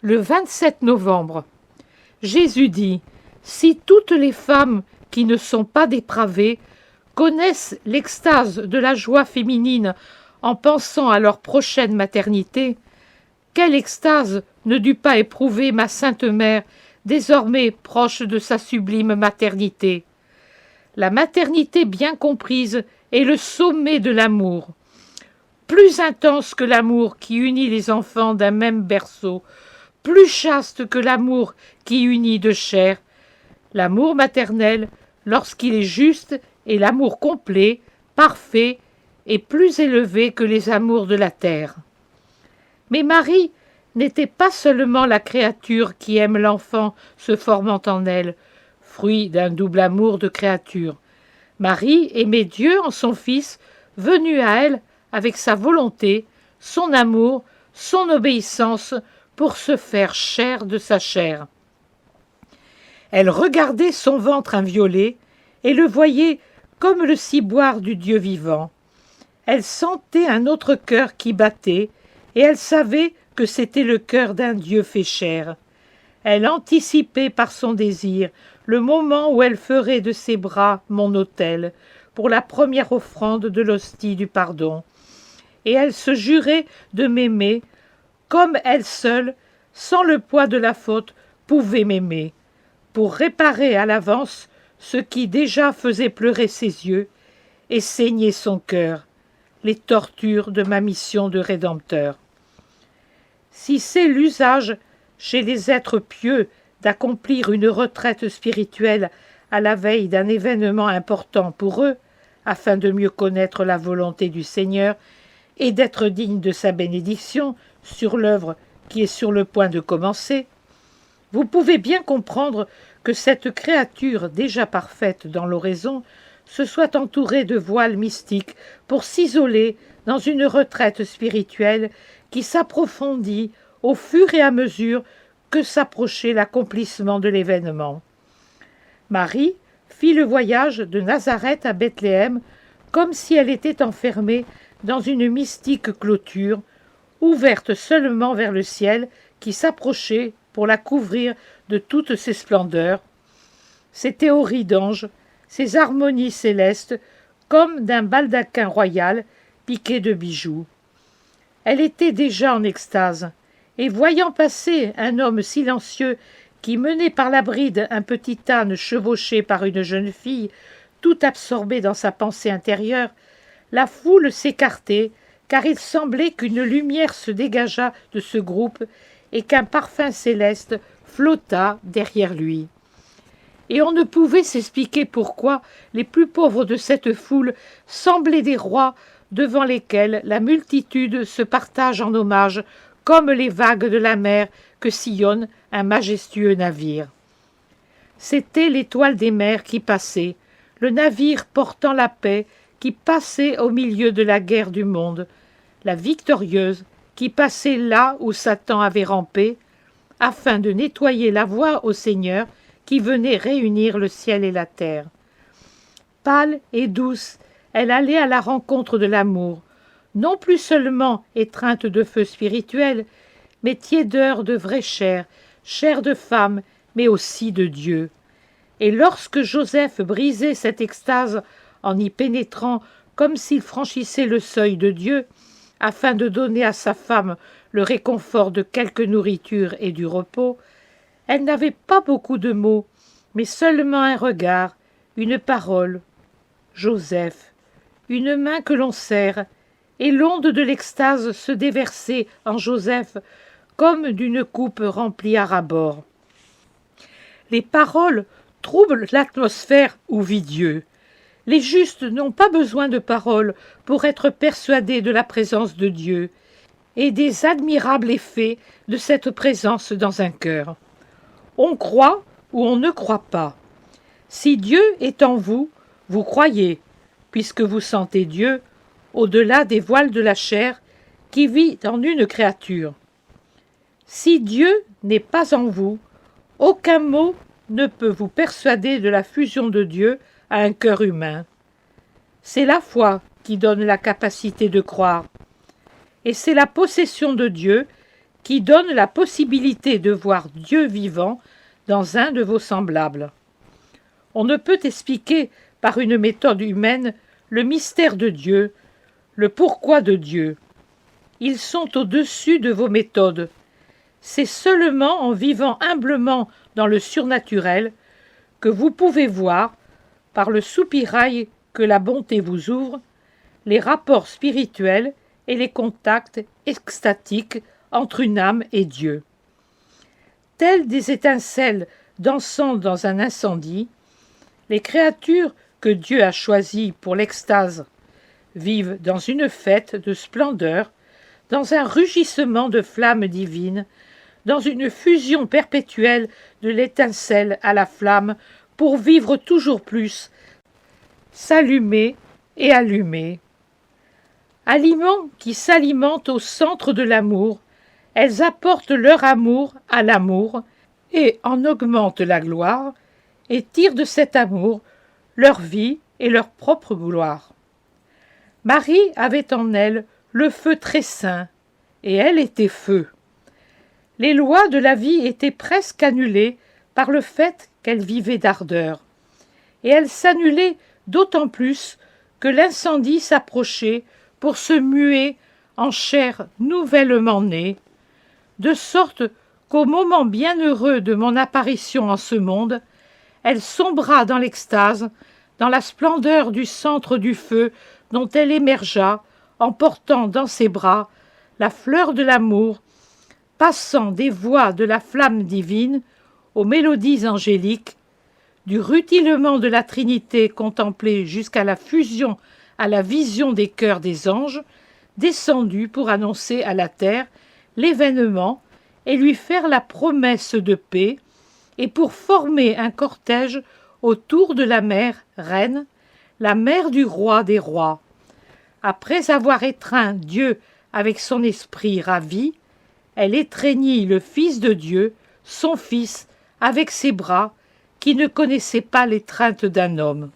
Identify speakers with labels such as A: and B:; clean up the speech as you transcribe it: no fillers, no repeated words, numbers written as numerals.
A: Le 27 novembre, Jésus dit « Si toutes les femmes qui ne sont pas dépravées connaissent l'extase de la joie féminine en pensant à leur prochaine maternité, quelle extase ne dut pas éprouver ma sainte mère, désormais proche de sa sublime maternité. La maternité bien comprise est le sommet de l'amour, plus intense que l'amour qui unit les enfants d'un même berceau, plus chaste que l'amour qui unit de chair. L'amour maternel, lorsqu'il est juste, est l'amour complet, parfait et plus élevé que les amours de la terre. Mais Marie n'était pas seulement la créature qui aime l'enfant se formant en elle, fruit d'un double amour de créature. Marie aimait Dieu en son Fils, venu à elle avec sa volonté, son amour, son obéissance pour se faire chair de sa chair. Elle regardait son ventre inviolé et le voyait comme le ciboire du Dieu vivant. Elle sentait un autre cœur qui battait, et elle savait que c'était le cœur d'un Dieu fait chair. Elle anticipait par son désir le moment où elle ferait de ses bras mon autel, pour la première offrande de l'hostie du pardon. Et elle se jurait de m'aimer, comme elle seule, sans le poids de la faute, pouvait m'aimer, pour réparer à l'avance ce qui déjà faisait pleurer ses yeux et saigner son cœur, les tortures de ma mission de rédempteur. Si c'est l'usage chez les êtres pieux d'accomplir une retraite spirituelle à la veille d'un événement important pour eux, afin de mieux connaître la volonté du Seigneur et d'être digne de sa bénédiction sur l'œuvre qui est sur le point de commencer, vous pouvez bien comprendre que cette créature déjà parfaite dans l'oraison se soit entourée de voiles mystiques pour s'isoler dans une retraite spirituelle qui s'approfondit au fur et à mesure que s'approchait l'accomplissement de l'événement. Marie fit le voyage de Nazareth à Bethléem comme si elle était enfermée dans une mystique clôture, ouverte seulement vers le ciel qui s'approchait pour la couvrir de toutes ses splendeurs, ses théories d'anges, ses harmonies célestes, comme d'un baldaquin royal piqué de bijoux. Elle était déjà en extase, et voyant passer un homme silencieux qui menait par la bride un petit âne chevauché par une jeune fille, tout absorbée dans sa pensée intérieure, la foule s'écartait, car il semblait qu'une lumière se dégageât de ce groupe et qu'un parfum céleste flotta derrière lui. Et on ne pouvait s'expliquer pourquoi les plus pauvres de cette foule semblaient des rois devant lesquels la multitude se partage en hommage comme les vagues de la mer que sillonne un majestueux navire. C'était l'étoile des mers qui passait, le navire portant la paix qui passait au milieu de la guerre du monde, la victorieuse qui passait là où Satan avait rampé, afin de nettoyer la voie au Seigneur qui venait réunir le ciel et la terre. Pâle et douce, elle allait à la rencontre de l'amour, non plus seulement étreinte de feu spirituel, mais tiédeur de vraie chair, chair de femme, mais aussi de Dieu. Et lorsque Joseph brisait cette extase en y pénétrant comme s'il franchissait le seuil de Dieu, afin de donner à sa femme le réconfort de quelque nourriture et du repos, elle n'avait pas beaucoup de mots, mais seulement un regard, une parole. Joseph, une main que l'on serre, et l'onde de l'extase se déversait en Joseph comme d'une coupe remplie à ras-bord. Les paroles troublent l'atmosphère où vit Dieu. Les justes n'ont pas besoin de paroles pour être persuadés de la présence de Dieu et des admirables effets de cette présence dans un cœur. On croit ou on ne croit pas. Si Dieu est en vous, vous croyez, puisque vous sentez Dieu au-delà des voiles de la chair qui vit en une créature. Si Dieu n'est pas en vous, aucun mot ne peut vous persuader de la fusion de Dieu à un cœur humain. C'est la foi qui donne la capacité de croire, et c'est la possession de Dieu qui donne la possibilité de voir Dieu vivant dans un de vos semblables. On ne peut expliquer par une méthode humaine le mystère de Dieu, le pourquoi de Dieu. Ils sont au-dessus de vos méthodes. C'est seulement en vivant humblement dans le surnaturel que vous pouvez voir, par le soupirail que la bonté vous ouvre, les rapports spirituels et les contacts extatiques entre une âme et Dieu. Telles des étincelles dansant dans un incendie, les créatures que Dieu a choisies pour l'extase vivent dans une fête de splendeur, dans un rugissement de flammes divines, dans une fusion perpétuelle de l'étincelle à la flamme pour vivre toujours plus, s'allumer et allumer. Aliments qui s'alimentent au centre de l'amour, elles apportent leur amour à l'amour et en augmentent la gloire et tirent de cet amour leur vie et leur propre gloire. Marie avait en elle le feu très saint et elle était feu. Les lois de la vie étaient presque annulées par le fait qu'elle vivait d'ardeur. Et elle s'annulait d'autant plus que l'incendie s'approchait pour se muer en chair nouvellement née, de sorte qu'au moment bienheureux de mon apparition en ce monde, elle sombra dans l'extase, dans la splendeur du centre du feu dont elle émergea, en portant dans ses bras la fleur de l'amour, passant des voix de la flamme divine aux mélodies angéliques, du rutilement de la Trinité contemplée jusqu'à la fusion à la vision des cœurs des anges, descendus pour annoncer à la terre l'événement et lui faire la promesse de paix, et pour former un cortège autour de la mère reine, la mère du roi des rois. Après avoir étreint Dieu avec son esprit ravi, elle étreignit le Fils de Dieu, son Fils, avec ses bras, qui ne connaissait pas l'étreinte d'un homme.